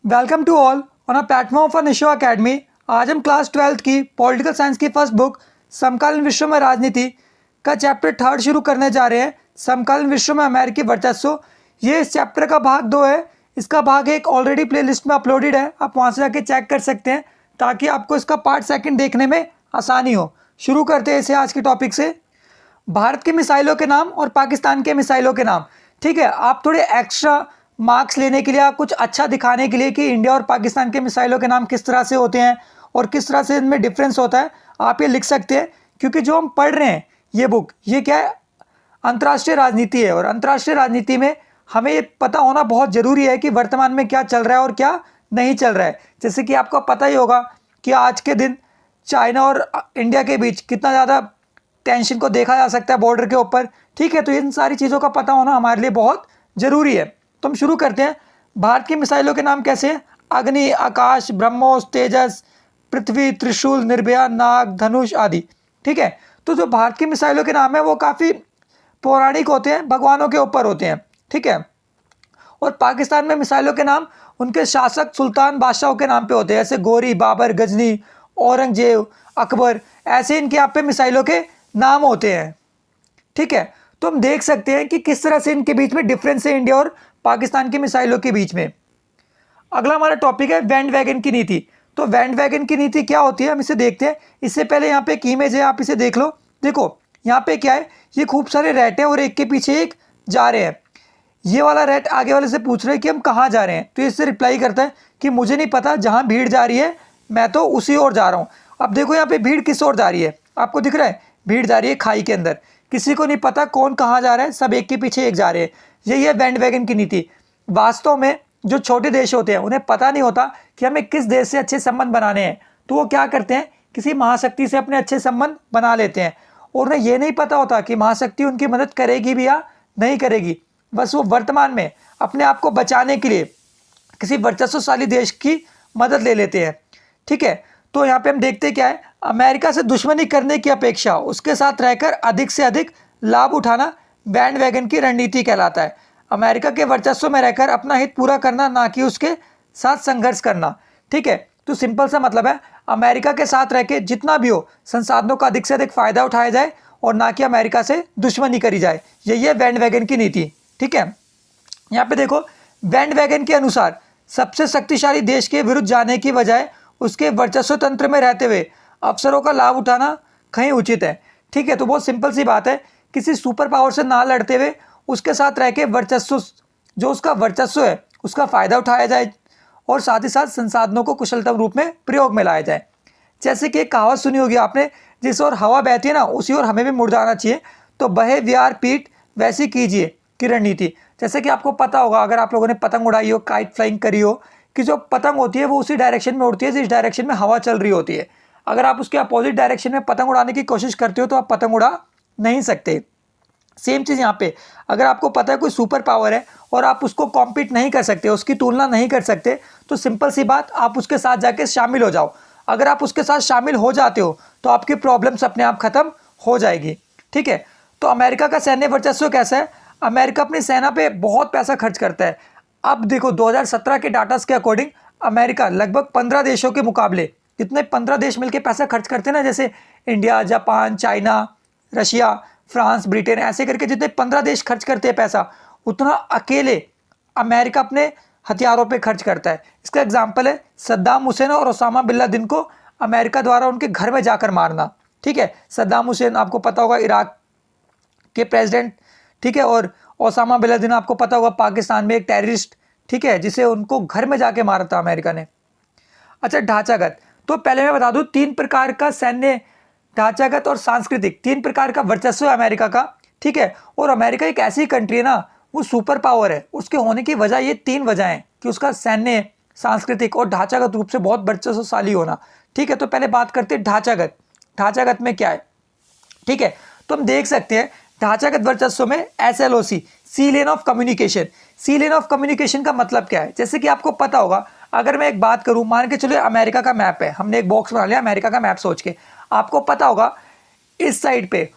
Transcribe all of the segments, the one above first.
Welcome to all on a platform for Nisho academy. आज हम class 12th की political science की फर्स्ट बुक समकालीन विश्व में राजनीति का चैप्टर 3 शुरू करने जा रहे हैं। समकालीन विश्व में अमेरिकी वर्चस्व, ये इस चैप्टर का भाग 2 है। इसका भाग 1 ऑलरेडी प्लेलिस्ट में अपलोडेड है, आप वहाँ से जाके चेक कर सकते हैं ताकि आपको इसका पार्ट 2 देखने में आसानी हो। शुरू करते हैं इसे आज के टॉपिक से। भारत के मिसाइलों के नाम और पाकिस्तान के मिसाइलों के नाम। ठीक है, आप थोड़े एक्स्ट्रा मार्क्स लेने के लिए, आप कुछ अच्छा दिखाने के लिए कि इंडिया और पाकिस्तान के मिसाइलों के नाम किस तरह से होते हैं और किस तरह से इनमें डिफरेंस होता है, आप ये लिख सकते हैं। क्योंकि जो हम पढ़ रहे हैं ये बुक, ये क्या है, अंतर्राष्ट्रीय राजनीति है और अंतर्राष्ट्रीय राजनीति में हमें ये पता होना बहुत ज़रूरी है कि वर्तमान में क्या चल रहा है और क्या नहीं चल रहा है। जैसे कि आपको पता ही होगा कि आज के दिन चाइना और इंडिया के बीच कितना ज़्यादा टेंशन को देखा जा सकता है बॉर्डर के ऊपर। ठीक है, तो इन सारी चीज़ों का पता होना हमारे लिए बहुत ज़रूरी है। तो हम शुरू करते हैं। भारत की मिसाइलों के नाम कैसे हैं? अग्नि, आकाश, ब्रह्मोस, तेजस, पृथ्वी, त्रिशूल, निर्भया, नाग, धनुष आदि। ठीक है, तो जो भारत की मिसाइलों के नाम है वो काफ़ी पौराणिक होते हैं, भगवानों के ऊपर होते हैं। ठीक है, और पाकिस्तान में मिसाइलों के नाम उनके शासक, सुल्तान, बादशाहों के नाम पे होते हैं। जैसे गोरी, बाबर, गजनी, औरंगजेब, अकबर, ऐसे इनके यहाँ पे मिसाइलों के नाम होते हैं। ठीक है, तो हम देख सकते हैं कि किस तरह से इनके बीच में डिफरेंस है इंडिया और पाकिस्तान की मिसाइलों के बीच में। अगला हमारा टॉपिक है बैंड वैगन की नीति। तो बैंड वैगन की नीति क्या होती है, हम इसे देखते हैं। इससे पहले यहाँ पे एक इमेज है, आप इसे देख लो। देखो यहाँ पे क्या है, ये खूब सारे रैट हैं और एक के पीछे एक जा रहे हैं। ये वाला रैट आगे वाले से पूछ रहे हैं कि हम कहाँ जा रहे हैं, तो इससे रिप्लाई करता है कि मुझे नहीं पता, जहाँ भीड़ जा रही है मैं तो उसी ओर जा रहा हूँ। अब देखो यहाँ पे भीड़ किस ओर जा रही है, आपको दिख रहा है, भीड़ जा रही है खाई के अंदर। किसी को नहीं पता कौन कहाँ जा रहा है, सब एक के पीछे एक जा रहे हैं। यही है बैंड वैगन की नीति। वास्तव में जो छोटे देश होते हैं उन्हें पता नहीं होता कि हमें किस देश से अच्छे संबंध बनाने हैं, तो वो क्या करते हैं, किसी महाशक्ति से अपने अच्छे संबंध बना लेते हैं। और उन्हें ये नहीं पता होता कि महाशक्ति उनकी मदद करेगी भी या नहीं करेगी। बस वो वर्तमान में अपने आप को बचाने के लिए किसी वर्चस्वशाली देश की मदद ले लेते हैं। ठीक है, तो यहाँ पे हम देखते क्या है, अमेरिका से दुश्मनी करने की अपेक्षा उसके साथ रहकर अधिक से अधिक लाभ उठाना बैंड वैगन की रणनीति कहलाता है। अमेरिका के वर्चस्व में रहकर अपना हित पूरा करना, ना कि उसके साथ संघर्ष करना। ठीक है, तो सिंपल सा मतलब है, अमेरिका के साथ रह के जितना भी हो संसाधनों का अधिक से अधिक फायदा उठाया जाए और ना कि अमेरिका से दुश्मनी करी जाए। यही है बैंड वैगन की नीति। ठीक है, यहाँ पे देखो, बैंड वैगन के अनुसार सबसे शक्तिशाली देश के विरुद्ध जाने की बजाय उसके वर्चस्व तंत्र में रहते हुए अवसरों का लाभ उठाना कहीं उचित है। ठीक है, तो बहुत सिंपल सी बात है, किसी सुपर पावर से ना लड़ते हुए उसके साथ रह के वर्चस्व, जो उसका वर्चस्व है उसका फ़ायदा उठाया जाए और साथ ही साथ संसाधनों को कुशलतम रूप में प्रयोग में लाया जाए। जैसे कि एक कहावत सुनी होगी आपने, जिस ओर हवा बहती है ना उसी ओर हमें भी मुड़ जाना चाहिए। तो बहे विहार पीठ वैसी कीजिए की रणनीति। जैसे कि आपको पता होगा, अगर आप लोगों ने पतंग उड़ाई हो, काइट फ्लाइंग करी हो, कि जो पतंग होती है वो उसी डायरेक्शन में उड़ती है जिस डायरेक्शन में हवा चल रही होती है। अगर आप उसके अपोजिट डायरेक्शन में पतंग उड़ाने की कोशिश करते हो तो आप पतंग उड़ा नहीं सकते। सेम चीज़ यहाँ पे, अगर आपको पता है कोई सुपर पावर है और आप उसको कॉम्पीट नहीं कर सकते, उसकी तुलना नहीं कर सकते, तो सिंपल सी बात, आप उसके साथ जाके शामिल हो जाओ। अगर आप उसके साथ शामिल हो जाते हो तो आपकी प्रॉब्लम्स अपने आप खत्म हो जाएगी। ठीक है, तो अमेरिका का सैन्य वर्चस्व कैसा है? अमेरिका अपनी सेना पे बहुत पैसा खर्च करता है। अब देखो 2017 के डाटास के अकॉर्डिंग अमेरिका लगभग 15 देशों के मुकाबले, जितने 15 देश मिलकर पैसा खर्च करते हैं ना, जैसे India, Japan, China, Russia, France, Britain, ऐसे करके जितने 15 देश खर्च करते हैं पैसा, उतना अकेले अमेरिका अपने हथियारों पे खर्च करता है। इसका एग्जाम्पल है सद्दाम हुसैन और ओसामा बिन लादेन को अमेरिका द्वारा उनके घर में जाकर मारना। ठीक है, सद्दाम हुसैन आपको पता होगा इराक के प्रेसिडेंट। ठीक है, और ओसामा बिन लादेन आपको पता होगा पाकिस्तान में एक टेररिस्ट। ठीक है, जिसे उनको घर में जाके मारा था अमेरिका ने। अच्छा, ढांचागत, तो पहले मैं बता दूं 3 प्रकार का सैन्य ढांचागत और सांस्कृतिक, 3 प्रकार का वर्चस्व है अमेरिका का। ठीक है, और अमेरिका एक ऐसी कंट्री है ना, वो सुपर पावर है। उसके होने की वजह, ये 3 वजह हैं कि उसका सैन्य, सांस्कृतिक और ढांचागत रूप से बहुत वर्चस्वशाली होना। ठीक है, तो पहले बात करते हैं ढांचागत। ढांचागत में क्या है? ठीक है, तो हम देख सकते हैं ढांचागत वर्चस्व में SLOC, sea lane of communication. Sea lane of communication का मतलब क्या है? जैसे कि आपको पता होगा, अगर मैं एक बात करूं, मान के चलिए अमेरिका का मैप है, हमने एक बॉक्स बना लिया अमेरिका का मैप सोच के। आपको पता होगा इस साइड पे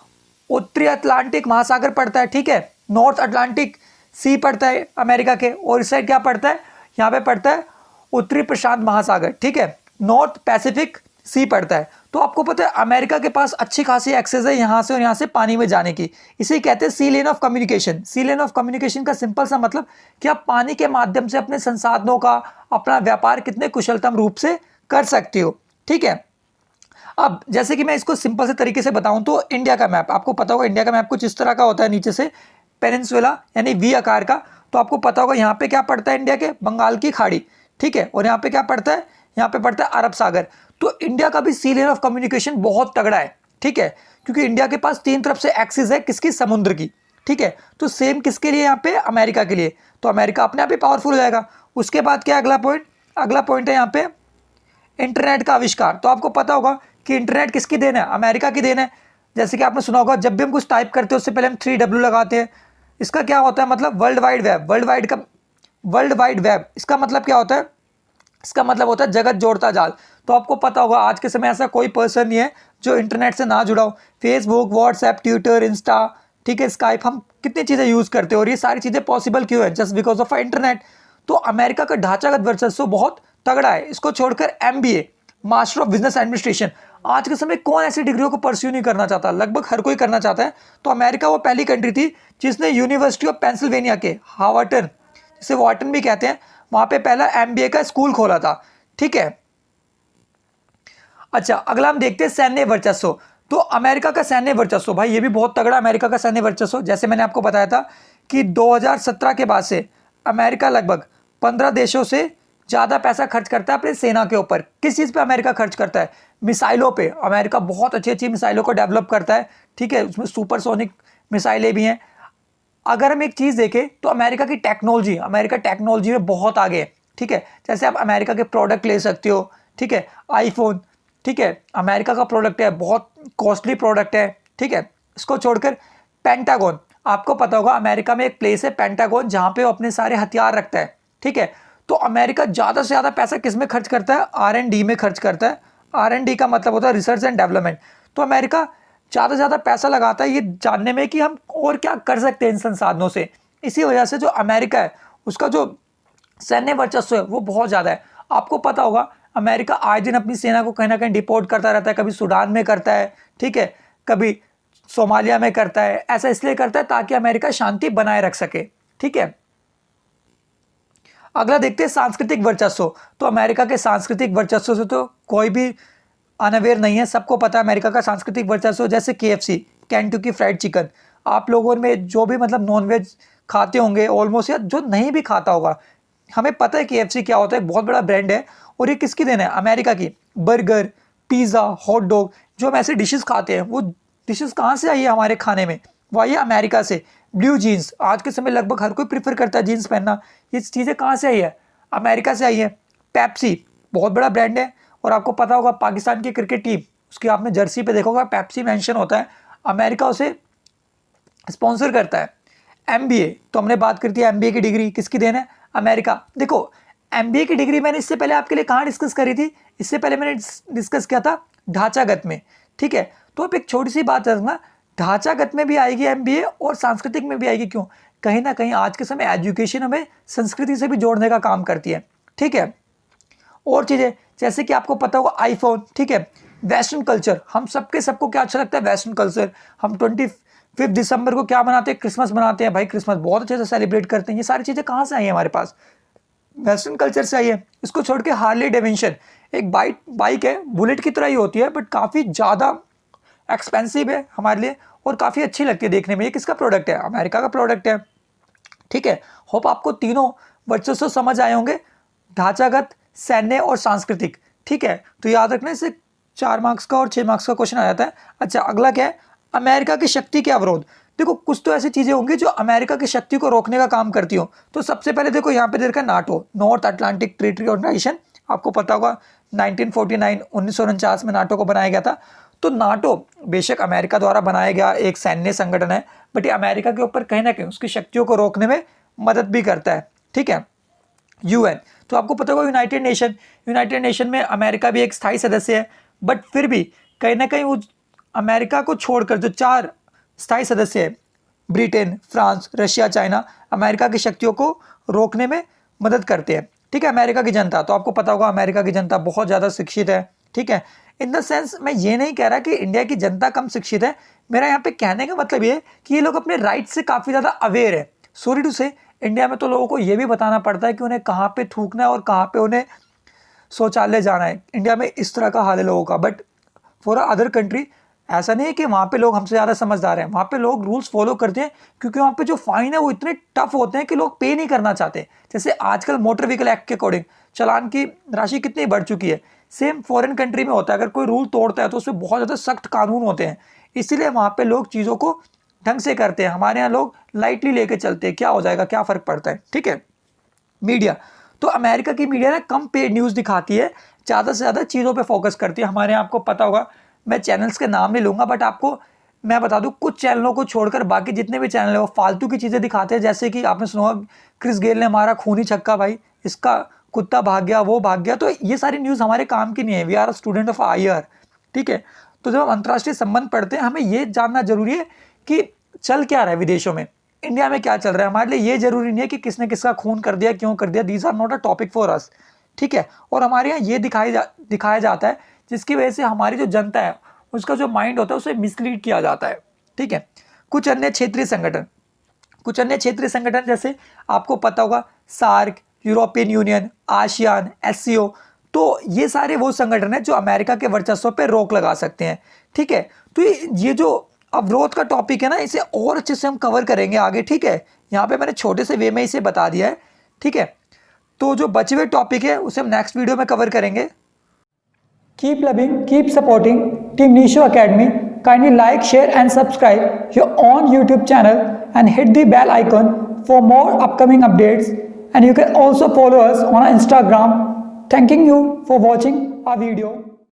उत्तरी अटलांटिक महासागर पड़ता है। ठीक है, नॉर्थ अटलांटिक सी पड़ता है अमेरिका के, और इस साइड क्या पड़ता है, यहाँ पे पड़ता है उत्तरी प्रशांत महासागर, ठीक है, नॉर्थ पैसिफिक सी पड़ता है। तो आपको पता है अमेरिका के पास अच्छी खासी एक्सेस है यहाँ से और यहाँ से पानी में जाने की, इसे कहते हैं sea lane of communication. Sea lane of communication का सिंपल सा मतलब कि आप पानी के माध्यम से अपने संसाधनों का, अपना व्यापार कितने कुशलतम रूप से कर सकते हो, ठीक है। अब जैसे कि मैं इसको सिंपल से तरीके से बताऊं तो इंडिया का मैप, आपको पता होगा इंडिया का मैप कुछ इस तरह का होता है, नीचे से पेनिनसुला यानी वी आकार का। तो आपको पता होगा यहाँ पे क्या पड़ता है इंडिया के, बंगाल की खाड़ी, ठीक है, और यहाँ पे क्या पड़ता है, यहाँ पे पड़ता है अरब सागर। तो इंडिया का भी सी लेन ऑफ कम्युनिकेशन बहुत तगड़ा है, ठीक है, क्योंकि इंडिया के पास 3 तरफ से एक्सिस है, किसकी, समुद्र की, ठीक है। तो सेम किसके लिए यहाँ पे, अमेरिका के लिए। तो अमेरिका अपने आप ही पावरफुल हो जाएगा। उसके बाद क्या अगला पॉइंट, अगला पॉइंट है यहाँ पे इंटरनेट का आविष्कार। तो आपको पता होगा कि इंटरनेट किसकी देन है, अमेरिका की देन है। जैसे कि आपने सुना होगा जब भी हम कुछ टाइप करते हैं उससे पहले हम 3W लगाते हैं। इसका क्या होता है मतलब, world wide web, world wide web इसका मतलब क्या होता है, इसका मतलब होता है जगत जोड़ता जाल। तो आपको पता होगा आज के समय ऐसा कोई पर्सन नहीं है जो इंटरनेट से ना जुड़ा हो। फेसबुक, व्हाट्सएप, ट्विटर, इंस्टा, ठीक है, स्काइप, हम कितनी चीज़ें यूज़ करते हैं और ये सारी चीज़ें पॉसिबल क्यों है, जस्ट बिकॉज ऑफ इंटरनेट। तो अमेरिका का ढांचागत वर्चस्व बहुत तगड़ा है। इसको छोड़कर MBA, master of business administration, आज के समय कौन ऐसी डिग्रियों को परस्यू नहीं करना चाहता, लगभग हर कोई करना चाहता है। तो अमेरिका वो पहली कंट्री थी जिसने यूनिवर्सिटी ऑफ पेंसिल्वेनिया के हार्वर्टन, जिसे वार्टन भी कहते हैं, वहां पे पहला MBA का स्कूल खोला था, ठीक है। अच्छा, अगला हम देखते हैं सैन्य वर्चस्व। तो अमेरिका का सैन्य वर्चस्व, भाई ये भी बहुत तगड़ा अमेरिका का सैन्य वर्चस्व। जैसे मैंने आपको बताया था कि 2017 के बाद से अमेरिका लगभग 15 देशों से ज़्यादा पैसा खर्च करता है अपनी सेना के ऊपर। किस चीज़ पे अमेरिका खर्च करता है, मिसाइलों पे। अमेरिका बहुत अच्छी अच्छी मिसाइलों को डेवलप करता है, ठीक है, उसमें सुपरसोनिक मिसाइलें भी हैं। अगर हम एक चीज़ देखें तो अमेरिका की टेक्नोलॉजी, अमेरिका टेक्नोलॉजी में बहुत आगे है, ठीक है। जैसे आप अमेरिका के प्रोडक्ट ले सकते हो, ठीक है, आईफोन, ठीक है, अमेरिका का प्रोडक्ट है, बहुत कॉस्टली प्रोडक्ट है, ठीक है। इसको छोड़कर पेंटागन, आपको पता होगा अमेरिका में एक प्लेस है पेंटागन जहाँ पे वो अपने सारे हथियार रखता है, ठीक है। तो अमेरिका ज़्यादा से ज़्यादा पैसा किस में खर्च करता है, R&D में खर्च करता है। R&D का मतलब होता है रिसर्च एंड डेवलपमेंट। तो अमेरिका ज़्यादा से ज़्यादा पैसा लगाता है ये जानने में कि हम और क्या कर सकते हैं इन संसाधनों से। इसी वजह से जो अमेरिका है उसका जो सैन्य वर्चस्व है वो बहुत ज़्यादा है। आपको पता होगा अमेरिका आए दिन अपनी सेना को कहीं ना कहीं डिपोर्ट करता रहता है, कभी सूडान में करता है, ठीक है, कभी सोमालिया में करता है। ऐसा इसलिए करता है ताकि अमेरिका शांति बनाए रख सके, ठीक है। अगला देखते हैं सांस्कृतिक वर्चस्व। तो अमेरिका के सांस्कृतिक वर्चस्व से तो कोई भी अनअवेयर नहीं है, सबको पता है अमेरिका का सांस्कृतिक वर्चस्व। जैसे KFC, केंटुकी फ्राइड चिकन, आप लोगों में जो भी मतलब नॉनवेज खाते होंगे ऑलमोस्ट, या जो नहीं भी खाता होगा, हमें पता है KFC क्या होता है, बहुत बड़ा ब्रांड है। और ये किसकी देन है, अमेरिका की। बर्गर, पिज़्ज़ा, हॉट डॉग, जो हम ऐसे डिशेस खाते हैं वो डिशेस कहाँ से आई है हमारे खाने में, वो आई है अमेरिका से। ब्लू जीन्स, आज के समय लगभग हर कोई प्रीफर करता है जीन्स पहनना, ये चीज़ें कहाँ से आई है, अमेरिका से आई है। पेप्सी बहुत बड़ा ब्रांड है। और आपको पता होगा पाकिस्तान की क्रिकेट टीम, उसकी आपने जर्सी पे देखोगा पेप्सी मेंशन होता है, अमेरिका उसे स्पॉन्सर करता है। MBA, तो हमने बात करती है MBA की डिग्री किसकी देन है, अमेरिका। देखो MBA की डिग्री मैंने इससे पहले आपके लिए कहाँ डिस्कस करी थी, इससे पहले मैंने डिस्कस किया था ढांचागत में, ठीक है। तो अब एक छोटी सी बात रखना, ढांचागत में भी आएगी MBA और सांस्कृतिक में भी आएगी। क्यों, कहीं ना कहीं आज के समय एजुकेशन हमें संस्कृति से भी जोड़ने का काम करती है, ठीक है। और चीज़ें जैसे कि आपको पता होगा आईफोन, ठीक है, वेस्टर्न कल्चर, हम सबको क्या अच्छा लगता है, वेस्टर्न कल्चर। हम 25 दिसंबर को क्या मनाते हैं, क्रिसमस मनाते हैं, भाई क्रिसमस बहुत अच्छे से सेलिब्रेट करते हैं। ये सारी चीज़ें कहाँ से आई हैं हमारे पास, वेस्टर्न कल्चर से आई है। इसको छोड़ के हार्ले डेविडसन, एक बाइक है, बुलेट की तरह ही होती है बट काफ़ी ज़्यादा एक्सपेंसिव है हमारे लिए और काफ़ी अच्छी लगती है देखने में। ये किसका प्रोडक्ट है, अमेरिका का प्रोडक्ट है, ठीक है। होप आपको तीनों वर्चस्व समझ आए होंगे, ढांचागत, सैन्य और सांस्कृतिक, ठीक है। तो याद रखना, इससे 4 मार्क्स का और 6 मार्क्स का क्वेश्चन आ जाता है। अच्छा, अगला क्या है, अमेरिका की शक्ति के अवरोध। देखो कुछ तो ऐसी चीज़ें होंगी जो अमेरिका की शक्ति को रोकने का काम करती हो। तो सबसे पहले देखो यहाँ पे देखा NATO, North Atlantic Treaty Organization, आपको पता होगा 1949 में नाटो को बनाया गया था। तो नाटो बेशक अमेरिका द्वारा बनाया गया एक सैन्य संगठन है, बट ये अमेरिका के ऊपर कहीं ना कहीं उसकी शक्तियों को रोकने में मदद भी करता है, ठीक है। UN, तो आपको पता होगा यूनाइटेड नेशन में अमेरिका भी एक स्थायी सदस्य है, बट फिर भी कहीं ना कहीं वो अमेरिका को छोड़कर जो 4 स्थायी सदस्य है, Britain, France, Russia, China, America की शक्तियों को रोकने में मदद करते हैं, ठीक है, अमेरिका की जनता, तो आपको पता होगा अमेरिका की जनता बहुत ज़्यादा शिक्षित है। ठीक है, इन द सेंस मैं ये नहीं कह रहा कि इंडिया की जनता कम शिक्षित है, मेरा यहाँ पे कहने का मतलब ये है कि ये लोग अपने राइट से काफ़ी ज़्यादा अवेयर है। सॉरी टू से, इंडिया में तो लोगों को ये भी बताना पड़ता है कि उन्हें कहाँ पे थूकना है और कहाँ पे उन्हें शौचालय जाना है। इंडिया में इस तरह का हाल है लोगों का। बट फॉर अदर कंट्री ऐसा नहीं है कि वहाँ पे लोग हमसे ज़्यादा समझदार हैं, वहाँ पे लोग रूल्स फॉलो करते हैं, क्योंकि वहाँ पे जो फाइन है वो इतने टफ होते हैं कि लोग पे नहीं करना चाहते। जैसे आजकल मोटर व्हीकल एक्ट के अकॉर्डिंग चालान की राशि कितनी बढ़ चुकी है, सेम फॉरेन कंट्री में होता है। अगर कोई रूल तोड़ता है तो उसमें बहुत ज़्यादा सख्त कानून होते हैं, इसीलिए वहाँ पे लोग चीज़ों को ढंग से करते हैं। हमारे यहाँ लोग लाइटली लेके चलते हैं, क्या हो जाएगा, क्या फ़र्क पड़ता है। ठीक है, मीडिया, तो अमेरिका की मीडिया ना कम पेड न्यूज़ दिखाती है, ज़्यादा से ज़्यादा चीज़ों पे फोकस करती है। हमारे यहाँ आपको पता होगा, मैं चैनल्स के नाम नहीं लूँगा, बट आपको मैं बता दूँ कुछ चैनलों को छोड़कर बाकी जितने भी चैनल है वो फालतू की चीज़ें दिखाते हैं। जैसे कि आपने सुना होगा क्रिस गेल ने मारा खूनी छक्का, भाई इसका कुत्ता भाग गया, वो भाग गया। तो ये सारी न्यूज़ हमारे काम की नहीं है। We are a student of IR। ठीक है, तो जब हम अंतर्राष्ट्रीय संबंध पढ़ते हैं हमें ये जानना जरूरी है कि चल क्या रहा है विदेशों में, इंडिया में क्या चल रहा है। हमारे लिए ये जरूरी नहीं है कि किसने किसका खून कर दिया, क्यों कर दिया। These are not a topic for us. ठीक है, और हमारे यहाँ ये दिखाया जाता है जिसकी वजह से हमारी जो जनता है उसका जो माइंड होता है उसे मिसलीड किया जाता है। ठीक है, कुछ अन्य क्षेत्रीय संगठन जैसे आपको पता होगा SAARC, European Union, ASEAN, SCO, तो ये सारे वो संगठन है जो अमेरिका के वर्चस्व पे रोक लगा सकते हैं। ठीक है, तो ये जो अवरोध का टॉपिक है ना, इसे और अच्छे से हम कवर करेंगे आगे। ठीक है, यहाँ पे मैंने छोटे से वे में इसे बता दिया है। ठीक है, तो जो बचे हुए टॉपिक है उसे हम नेक्स्ट वीडियो में कवर करेंगे। Keep loving, keep supporting team निशो academy. Kindly like, share and subscribe your own YouTube channel and hit the bell icon for more upcoming updates. And you can also follow us on Instagram. Thanking you for watching our video.